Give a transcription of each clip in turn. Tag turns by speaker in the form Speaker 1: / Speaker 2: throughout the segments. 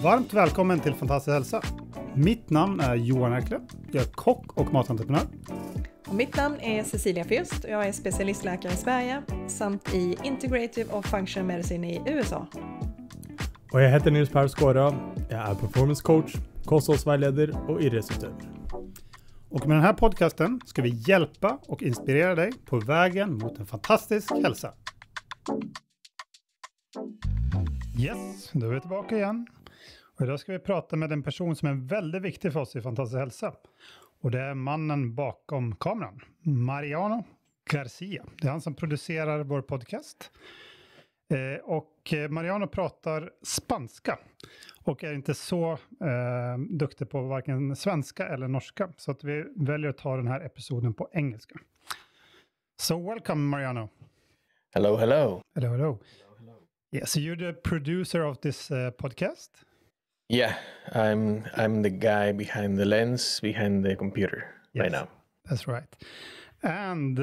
Speaker 1: Varmt välkommen till Fantastisk Halsa. Mitt namn är Johan. Jag är kock och matentreprenör.
Speaker 2: Och mitt namn är Cecilia Fürst och jag är specialistläkare i Sverige samt i Integrative och Functional Medicine i USA.
Speaker 3: Och jag heter Nils Per Skåra. Jag är performance coach, kosthållsvägledare och idrottsutövare.
Speaker 1: Och med den här podcasten ska vi hjälpa och inspirera dig på vägen mot en fantastisk hälsa. Yes, då är vi tillbaka igen. Och idag ska vi prata med en person som är väldigt viktig för oss i Fantastisk Halsa. Och det är mannen bakom kameran, Mariano Garcia. Det är han som producerar vår podcast. Och Mariano pratar spanska och är inte så duktig på varken svenska eller norska. Så att vi väljer att ta den här episoden på engelska. So welcome Mariano.
Speaker 4: Hello, hello.
Speaker 1: Hello, hello. Yeah, so you're the producer of this podcast?
Speaker 4: Yeah, I'm the guy behind the lens, behind the computer right now.
Speaker 1: That's right. And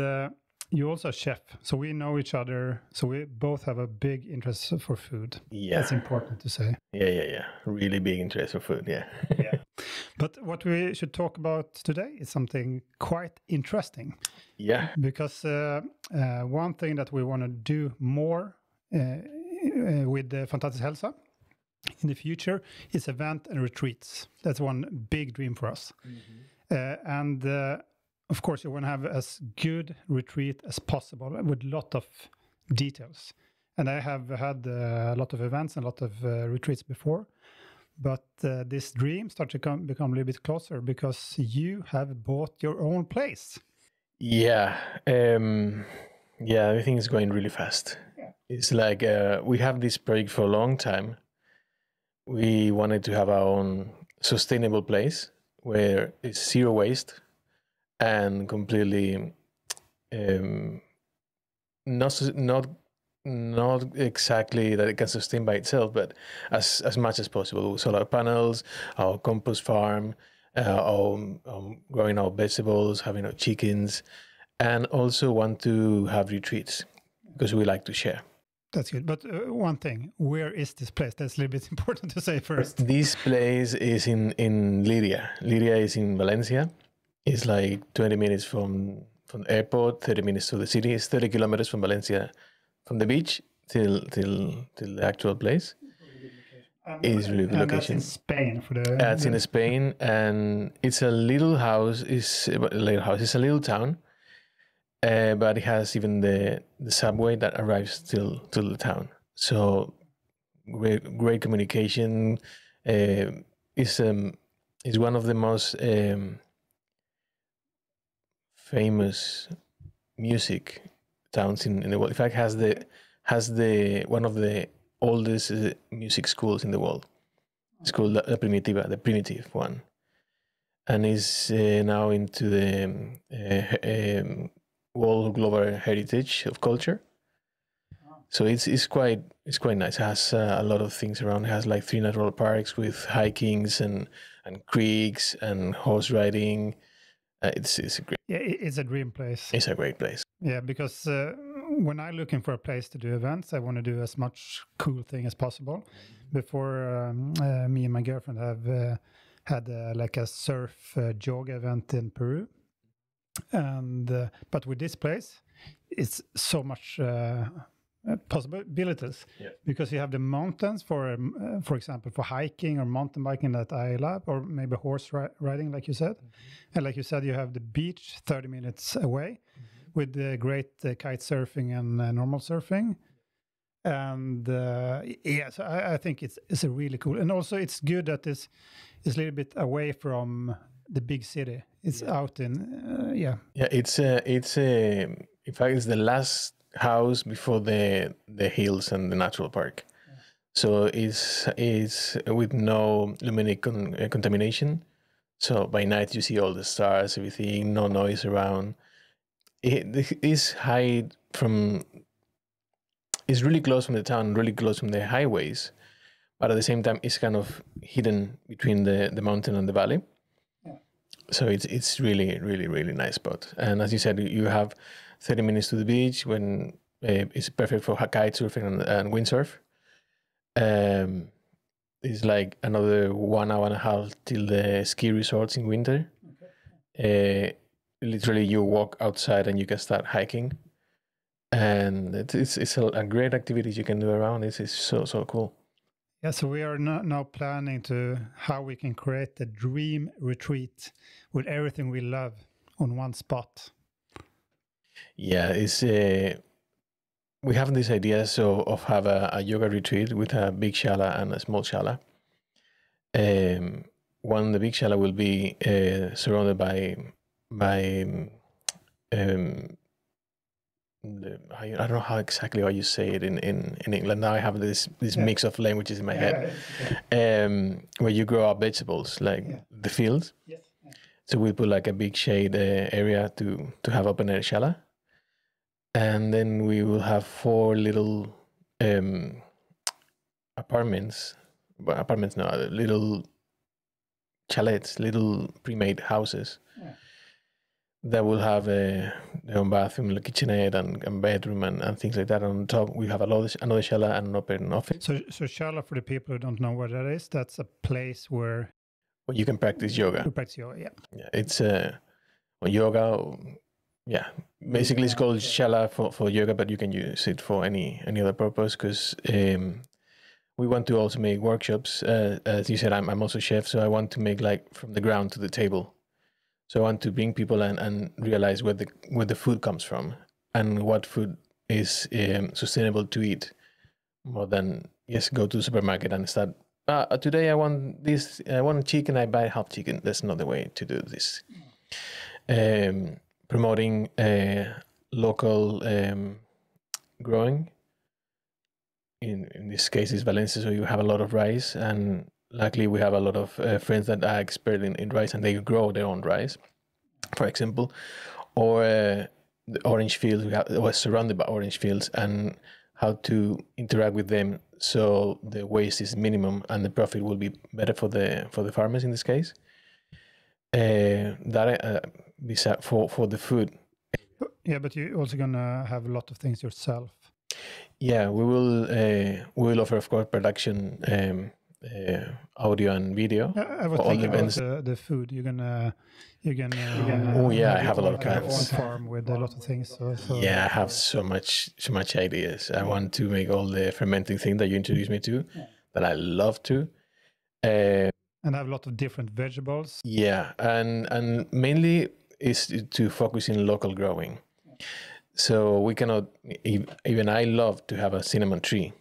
Speaker 1: you're also a chef, so we know each other. So we both have a big interest for food.
Speaker 4: Yeah.
Speaker 1: That's important to say.
Speaker 4: Yeah. Really big interest for food, yeah.
Speaker 1: Yeah. But what we should talk about today is something quite interesting.
Speaker 4: Yeah.
Speaker 1: Because one thing that we want to do more with the Fantastisk Halsa in the future is event and retreats. That's one big dream for us. Mm-hmm. And of course, you want to have as good retreat as possible with a lot of details. And I have had a lot of events and a lot of retreats before. But this dream started to become a little bit closer because you have bought your own place.
Speaker 4: Yeah. Everything is going really fast. Yeah. It's like we have this project for a long time. We wanted to have our own sustainable place where it's zero waste and completely not exactly that it can sustain by itself, but as much as possible. Solar panels, our compost farm, growing our vegetables, having our chickens, and also want to have retreats because we like to share.
Speaker 1: That's good. But one thing, where is this place? That's a little bit important to say first.
Speaker 4: This place is in Liria. Liria is in Valencia. It's like 20 minutes from the airport, 30 minutes to the city. It's 30 kilometers from Valencia, from the beach till the actual place. It's really good location.
Speaker 1: That's in Spain for the.
Speaker 4: It's in Spain, and it's a little house. It's a little town. But it has even the subway that arrives till the town. So great communication. Is one of the most famous music towns in the world. In fact, has one of the oldest music schools in the world. It's called La Primitiva, the primitive one, and is now into the World Global Heritage of Culture. So it's quite nice. It has a lot of things around. It has like 3 natural parks with hikings and creeks and horse riding. It's a great.
Speaker 1: Yeah, it's a dream place.
Speaker 4: It's a great place.
Speaker 1: Yeah, because when I'm looking for a place to do events, I want to do as much cool thing as possible. Before me and my girlfriend have had like a surf jog event in Peru. And but with this place, it's so much possibilities because you have the mountains for example, for hiking or mountain biking that I love, or maybe horse riding, like you said. And like you said, you have the beach 30 minutes away with the great kite surfing and normal surfing. And so I think it's a really cool, and also it's good that it's a little bit away from the big city. It's out in
Speaker 4: it's in fact it's the last house before the hills and the natural park. So it's with no luminous contamination. So by night you see all the stars, everything, no noise around. It is high from. It's really close from the town, really close from the highways, but at the same time it's kind of hidden between the mountain and the valley. So it's really, really, really nice spot. And as you said, you have 30 minutes to the beach when it's perfect for kite surfing and windsurf. It's like another 1 hour and a half till the ski resorts in winter. Literally, you walk outside and you can start hiking. And it's a great activity you can do around. It's so cool.
Speaker 1: Yeah, so we are now planning to how we can create the dream retreat with everything we love on one spot.
Speaker 4: Yeah, it's we have this idea of have a yoga retreat with a big shala and a small shala. One the big shala will be surrounded by I don't know how exactly how you say it in England. Now I have this mix of languages in my head. Where you grow up vegetables, like the fields.
Speaker 1: Yes.
Speaker 4: So we'll put like a big shade area to have open air shala. And then we will have 4 little apartments. Well, apartments, no, little chalets, little pre-made houses. That will have their own bathroom, a kitchenette, and bedroom, and things like that. On top, we have another shala and an open office.
Speaker 1: So shala, for the people who don't know what that is, that's a place where
Speaker 4: you can practice yoga.
Speaker 1: you practice yoga,
Speaker 4: yeah. It's yoga. Yeah, basically it's called shala for yoga, but you can use it for any other purpose because we want to also make workshops. As you said, I'm also a chef, so I want to make like from the ground to the table. So I want to bring people and realize where the food comes from and what food is sustainable to eat, more than just go to the supermarket and start. Today I want this. I want chicken. I buy half chicken. That's not the way to do this. Promoting local growing. In this case, is Valencia. So you have a lot of rice and. Luckily, we have a lot of friends that are expert in rice and they grow their own rice, for example, or the orange fields. We're surrounded by orange fields and how to interact with them so the waste is minimum and the profit will be better for the farmers in this case. That for the food.
Speaker 1: Yeah, but you're also gonna have a lot of things yourself.
Speaker 4: Yeah, we will offer, of course, production. Audio and video.
Speaker 1: I was thinking about the food. You're gonna.
Speaker 4: Oh yeah, I have a lot of plans.
Speaker 1: Farm with a lot of things. So.
Speaker 4: Yeah, I have so much ideas. I want to make all the fermenting thing that you introduced me to, that I love to.
Speaker 1: And have a lot of different vegetables.
Speaker 4: Yeah, and mainly is to focus in local growing. So we cannot. Even I love to have a cinnamon tree.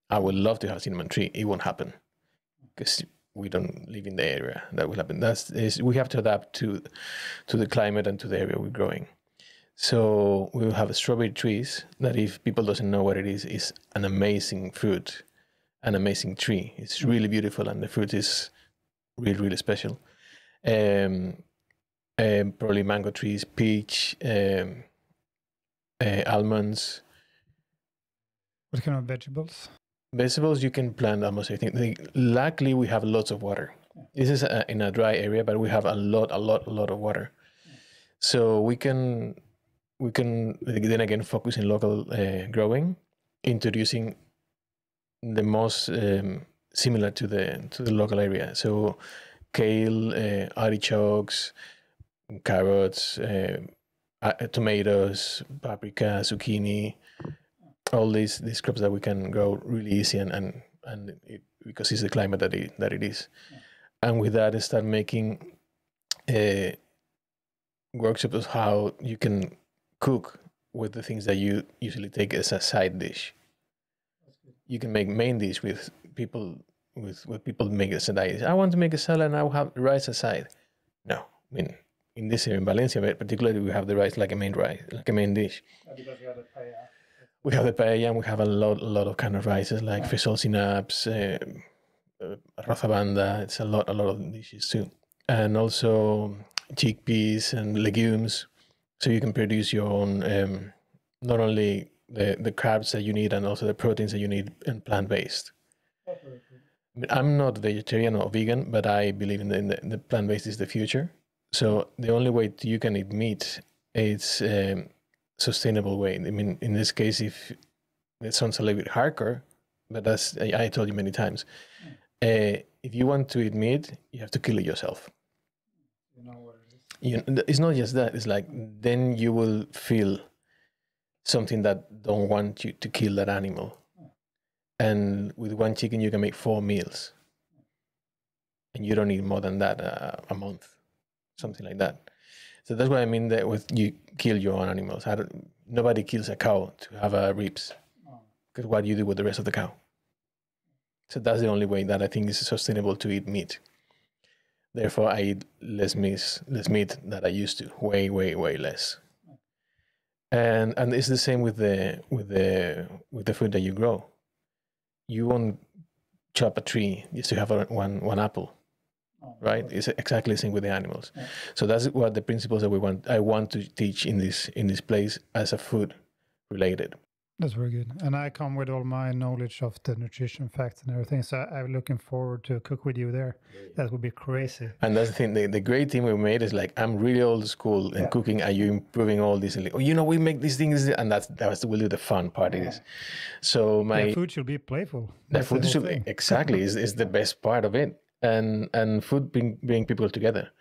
Speaker 4: I would love to have a cinnamon tree. It won't happen. Because we don't live in the area that will happen. We have to adapt to the climate and to the area we're growing. So we will have strawberry trees that, if people doesn't know what it is an amazing fruit, an amazing tree. It's really beautiful and the fruit is really, really special. Probably mango trees, peach, almonds.
Speaker 1: What kind of vegetables?
Speaker 4: Vegetables you can plant almost everything. Luckily, we have lots of water. This is in a dry area, but we have a lot of water. So we can then again focus in local growing, introducing the most similar to the local area. So kale, artichokes, carrots, tomatoes, paprika, zucchini. All these crops that we can grow really easy and because it's the climate that it is. And with that, I start making workshops of how you can cook with the things that you usually take as a side dish. You can make main dish with people make a side dish. I want to make a salad and I will have rice aside. No, I mean in this area in Valencia, particularly, we have the rice like a main dish.
Speaker 1: Because you have the paella.
Speaker 4: We have the paella and we have a lot of kind of rices like frisol sinaps, arroz a banda. It's a lot of dishes too, and also chickpeas and legumes. So you can produce your own, not only the carbs that you need and also the proteins that you need, and plant-based. I mean, I'm not vegetarian or vegan, but I believe in the plant-based is the future. So the only way you can eat meat is sustainable way. I mean, in this case, if it sounds a little bit hardcore, but as I told you many times, if you want to eat meat, you have to kill it yourself.
Speaker 1: You know what it is.
Speaker 4: It's not just that. It's like then you will feel something that don't want you to kill that animal. And with one chicken, you can make 4 meals. And you don't need more than that a month, something like that. So that's what I mean that with you kill your own animals. Nobody kills a cow to have ribs. Because what do you do with the rest of the cow? So that's the only way that I think is sustainable to eat meat. Therefore, I eat less meat than I used to, way, way, way less. And it's the same with the food that you grow. You won't chop a tree just to have one apple, right? It's exactly the same with the animals. Yeah. So that's what the principles that I want to teach in this place as a food related.
Speaker 1: That's very good. And I come with all my knowledge of the nutrition facts and everything. So I'm looking forward to cook with you there. That would be crazy.
Speaker 4: And that's the thing. The great thing we made is like, I'm really old school in cooking. Are you improving all this? And like, we make these things. And that's really the fun part is. So my
Speaker 1: food should be playful.
Speaker 4: The food should be, exactly, is the best part of it. And food bring people together.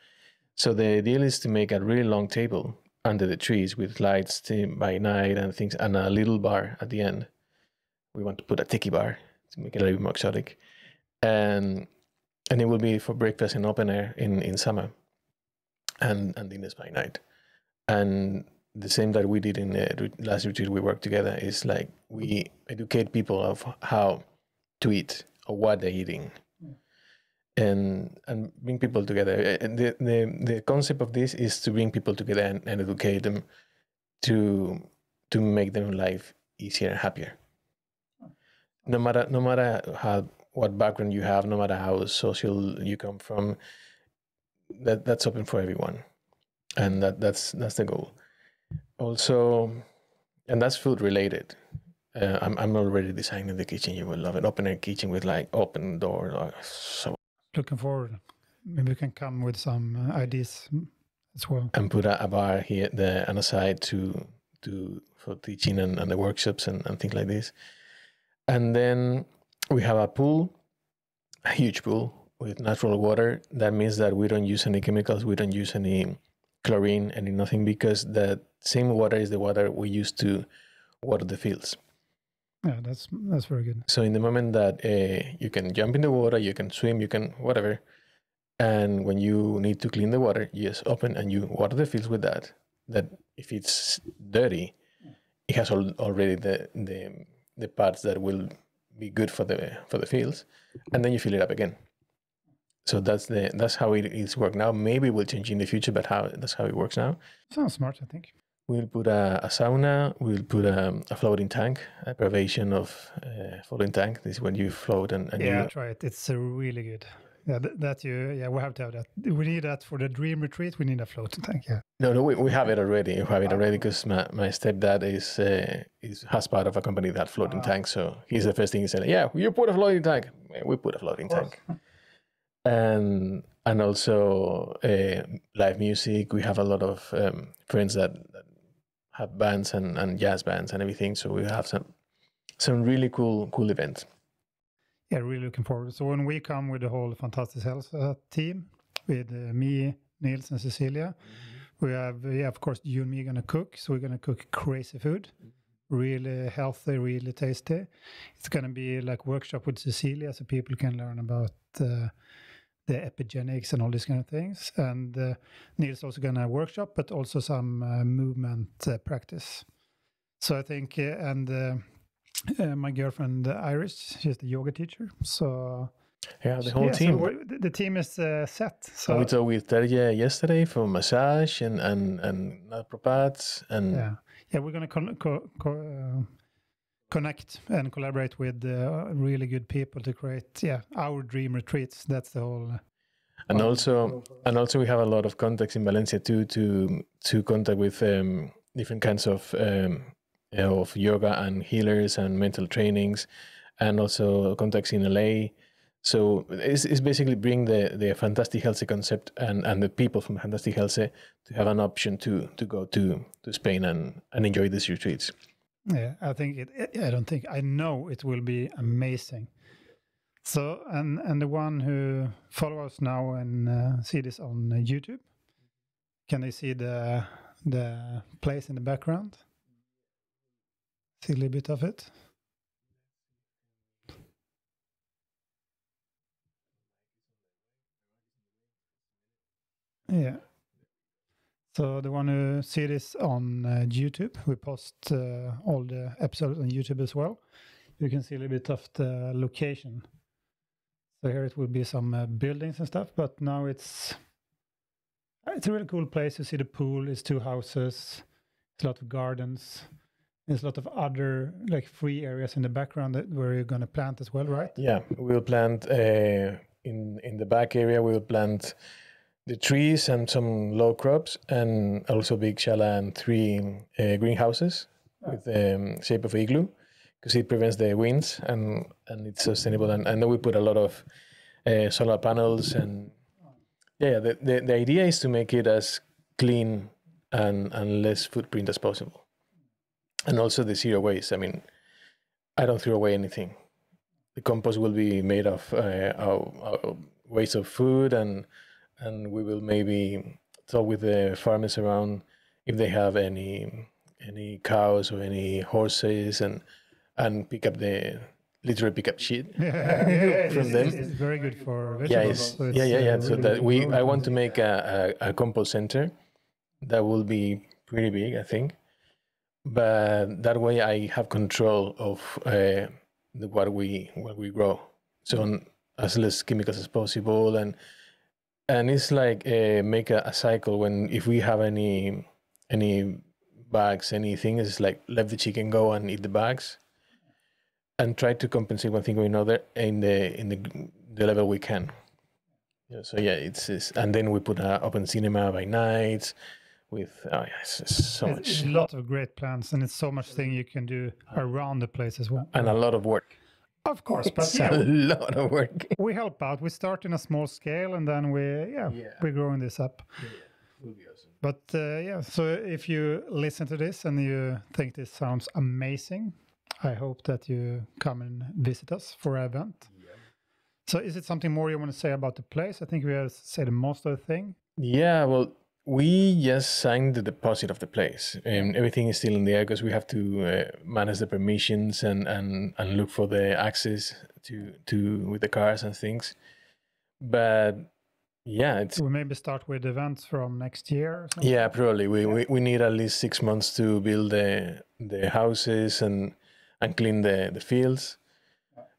Speaker 4: So the ideal is to make a really long table under the trees with lights by night and things, and a little bar at the end. We want to put a tiki bar to make it a little bit more exotic. And it will be for breakfast in open air in summer and dinners by night. And the same that we did in the last retreat we worked together is like we educate people of how to eat or what they're eating. And bring people together. And the concept of this is to bring people together and educate them to make their life easier and happier. No matter what background you have, no matter how social you come from, that's open for everyone, and that's the goal. Also, and that's food related. I'm already designing the kitchen. You will love it. Open air kitchen with like open door. So.
Speaker 1: Looking forward. Maybe we can come with some ideas as well.
Speaker 4: And put a bar here on the side for teaching and the workshops and things like this. And then we have a pool, a huge pool with natural water. That means that we don't use any chemicals. We don't use any chlorine, any nothing, because the same water is the water we use to water the fields.
Speaker 1: Yeah, that's very good.
Speaker 4: So in the moment that you can jump in the water, you can swim, you can whatever, and when you need to clean the water, you just open and you water the fields with that. That if it's dirty, it has already the parts that will be good for the fields, and then you fill it up again. So that's how it is work now. Maybe it will change in the future, but that's how it works now.
Speaker 1: Sounds smart, I think.
Speaker 4: We'll put a sauna. We'll put a floating tank, a privation of floating tank. This is when you float and
Speaker 1: yeah, try it. It's really good. Yeah, we have to have that. We need that for the dream retreat. We need a floating tank. Yeah.
Speaker 4: No, we have it already. We have it already because my stepdad has part of a company that floating tank. So he's the first thing he said. Yeah, you put a floating tank. We put a floating tank. And also live music. We have a lot of friends that have bands and jazz bands and everything. So we have some really cool events.
Speaker 1: Yeah, really looking forward. So when we come with the whole Fantastisk Halsa team, with me, Nils, and Cecilia, we have, of course, you and me going to cook. So we're going to cook crazy food, really healthy, really tasty. It's going to be like workshop with Cecilia, so people can learn about the epigenetics and all these kind of things. And Nils also going to workshop, but also some movement practice. So I think, my girlfriend Iris, she's the yoga teacher. So
Speaker 4: yeah, the whole team.
Speaker 1: So the team is set. So
Speaker 4: we talked with Terje yesterday for massage and naturopaths and
Speaker 1: yeah, we're going to connect and collaborate with really good people to create our dream retreats. That's the whole.
Speaker 4: And also we have a lot of contacts in Valencia too to contact with different kinds of yoga and healers and mental trainings, and also contacts in LA. So it's basically bring the Fantastisk Halsa concept and the people from Fantastisk Halsa to have an option to go to Spain and enjoy these retreats.
Speaker 1: Yeah, I know it will be amazing. So, and the one who follow us now and see this on YouTube, can they see the place in the background? See a little bit of it. Yeah. So the one who see this on YouTube, we post all the episodes on YouTube as well. You can see a little bit of the location. So here it will be some buildings and stuff, but now it's a really cool place. You see the pool, it's 2 houses, it's a lot of gardens. There's a lot of other like free areas in the background where you're going to plant as well, right?
Speaker 4: Yeah, we'll plant in the back area. We'll plant the trees and some low crops, and also big shala and 3 greenhouses with the shape of igloo, because it prevents the winds and it's sustainable. And I know we put a lot of solar panels, and the idea is to make it as clean and less footprint as possible. And also the 0 waste. I mean, I don't throw away anything. The compost will be made of waste of food, and we will maybe talk with the farmers around if they have any cows or any horses, and literally pick up shit from them.
Speaker 1: It's very good for vegetables.
Speaker 4: Yeah. So
Speaker 1: really
Speaker 4: I want to make a compost center that will be pretty big, I think. But that way I have control of what we grow. So as less chemicals as possible, and it's like make a cycle. When if we have any bags, anything, it's like let the chicken go and eat the bags, and try to compensate one thing or another in the level we can. Yeah, so yeah, it's and then we put an open cinema by night. With it's so much.
Speaker 1: It's a lot of great plans, and it's so much thing you can do around the place as well.
Speaker 4: And a lot of work.
Speaker 1: Of course, but
Speaker 4: It's a lot of work.
Speaker 1: we help out. We start in a small scale, and then we're growing this up.
Speaker 4: Yeah, it will be awesome.
Speaker 1: But so if you listen to this and you think this sounds amazing, I hope that you come and visit us for our event. Yeah. So is it something more you want to say about the place? I think we have said most of the thing.
Speaker 4: Yeah, well, we just signed the deposit of the place, and everything is still in the air because we have to manage the permissions and look for the access to with the cars and things. But yeah,
Speaker 1: We maybe start with events from next year. Or something.
Speaker 4: Yeah, probably. We need at least 6 months to build the houses and clean the fields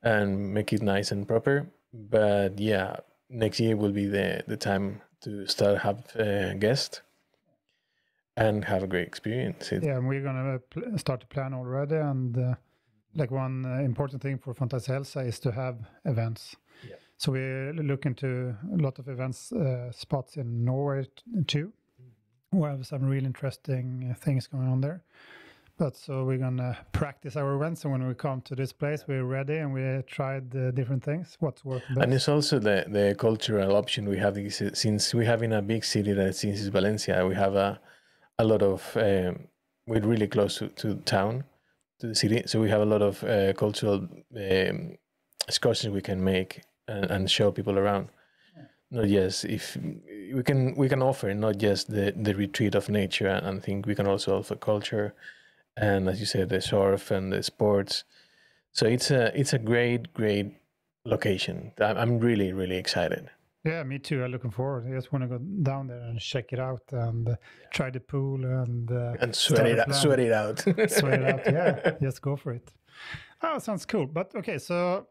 Speaker 4: and make it nice and proper. But yeah, next year will be the time to start have guests and have a great experience.
Speaker 1: Yeah, and we're gonna start to plan already. And like one important thing for Fantastisk Halsa is to have events. Yeah. So we're looking to a lot of events spots in Norway too. We have some really interesting things going on there. But so we're gonna practice our events, and when we come to this place, we're ready and we tried different things. What's working best.
Speaker 4: And it's also the cultural option we have. Since we have in a big city that since is Valencia, we have a lot of we're really close to town, to the city, so we have a lot of cultural excursions we can make and show people around. Not just if we can offer not just the retreat of nature and think we can also offer culture. And as you said, the surf and the sports. So it's a great location. I'm really, really excited.
Speaker 1: Yeah, me too. I'm looking forward. I just want to go down there and check it out and try the pool and
Speaker 4: sweat it out. Sweat it out.
Speaker 1: Sweat it out. Yeah, just go for it. Oh, sounds cool. But okay, so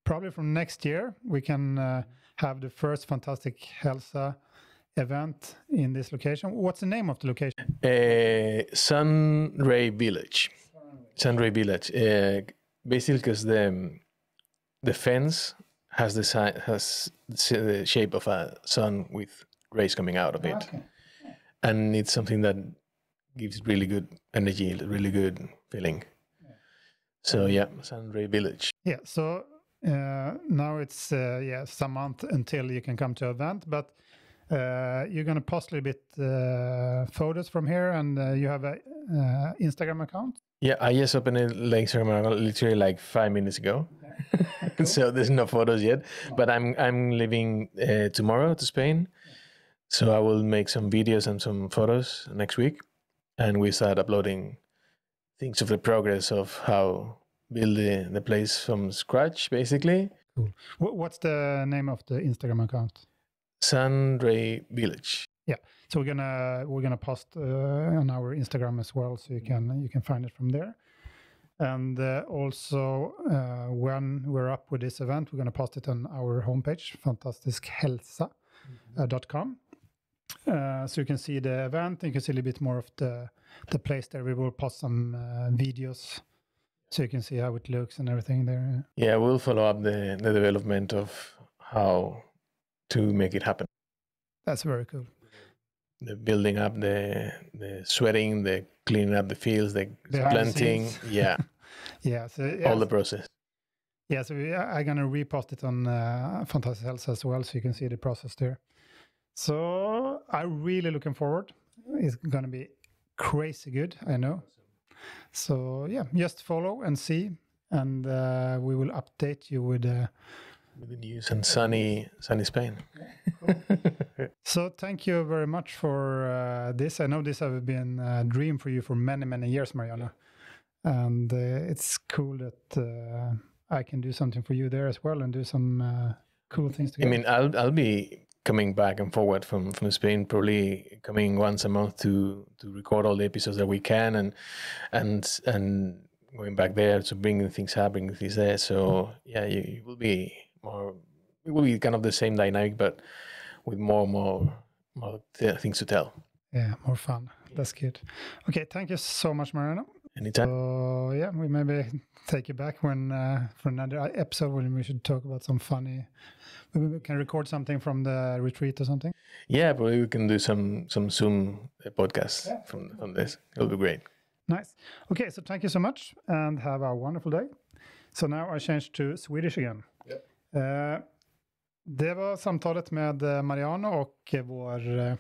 Speaker 1: probably from next year we can have the first Fantastisk Halsa event in this location. What's the name of the location?
Speaker 4: Sunray Village. Sunray Village. Basically, because the fence has the shape of a sun with rays coming out of it, okay. And it's something that gives really good energy, really good feeling. So yeah, Sunray Village.
Speaker 1: Yeah. So Now it's some month until you can come to event, but you're going to post a little bit photos from here, and you have a Instagram account.
Speaker 4: Yeah, I just opened it literally like 5 minutes ago. Cool. So there's no photos yet, but I'm leaving tomorrow to Spain. So I will make some videos and some photos next week, and we start uploading things of the progress of how build the place from scratch, basically.
Speaker 1: Cool. What's the name of the Instagram account?
Speaker 4: Sunray Village.
Speaker 1: Yeah, so we're gonna post on our Instagram as well, so you can find it from there. And also when we're up with this event, we're gonna post it on our homepage, fantastishalsa.com. So you can see the event, and you can see a little bit more of the place there. We will post some videos, so you can see how it looks and everything there.
Speaker 4: Yeah, we'll follow up the development of how to make it happen.
Speaker 1: That's very cool.
Speaker 4: The building up, the sweating, the cleaning up the fields, the planting. Yeah.
Speaker 1: Yeah. So
Speaker 4: all the process.
Speaker 1: Yeah. So I'm going to repost it on Fantastisk Halsa as well, so you can see the process there. So I'm really looking forward. It's going to be crazy good, I know. So yeah, just follow and see, and we will update you with the
Speaker 4: news and sunny Spain.
Speaker 1: So thank you very much for this. I know this has been a dream for you for many, many years, Mariana. And it's cool that I can do something for you there as well and do some cool things together.
Speaker 4: I mean, I'll be coming back and forward from Spain, probably coming once a month to record all the episodes that we can, and going back there to bring things up, bring things there. So yeah, it will be kind of the same dynamic, but with more things to tell.
Speaker 1: Yeah, more fun. That's good. Okay, thank you so much, Mariana.
Speaker 4: Anytime.
Speaker 1: So yeah, we maybe take you back when for another episode when we should talk about some funny. Maybe we can record something from the retreat or something.
Speaker 4: Yeah, probably we can do some Zoom podcast from this. It'll be great.
Speaker 1: Nice. Okay, so thank you so much and have a wonderful day. So now I change to Swedish again. Yep. Det var samtalet med Mariano och vår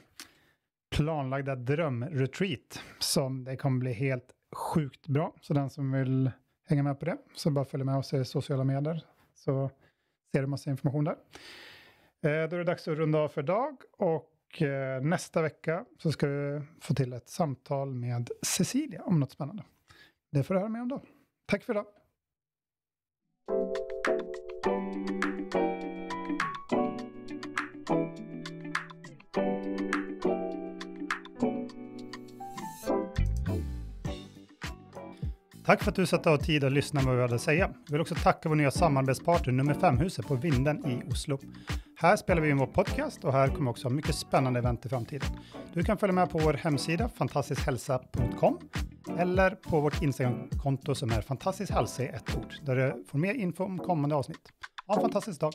Speaker 1: planlagda drömretreat som det kommer bli helt sjukt bra. Så den som vill hänga med på det, så bara följ med oss i sociala medier, så ser du massa information där. Då är det dags att runda av för idag, och nästa vecka så ska du få till ett samtal med Cecilia om något spännande. Det får du höra mer om då. Tack för idag. Tack för att du satt av tid och lyssnade på vad vi hade att säga. Jag vill också tacka vår nya samarbetspartner nummer 5-huset på Vinden i Oslo. Här spelar vi in vår podcast, och här kommer också mycket spännande event i framtiden. Du kan följa med på vår hemsida fantastishalsa.com eller på vårt Instagram-konto som är Fantastisk Halsa i ett ord, där du får mer info om kommande avsnitt. Ha en fantastisk dag!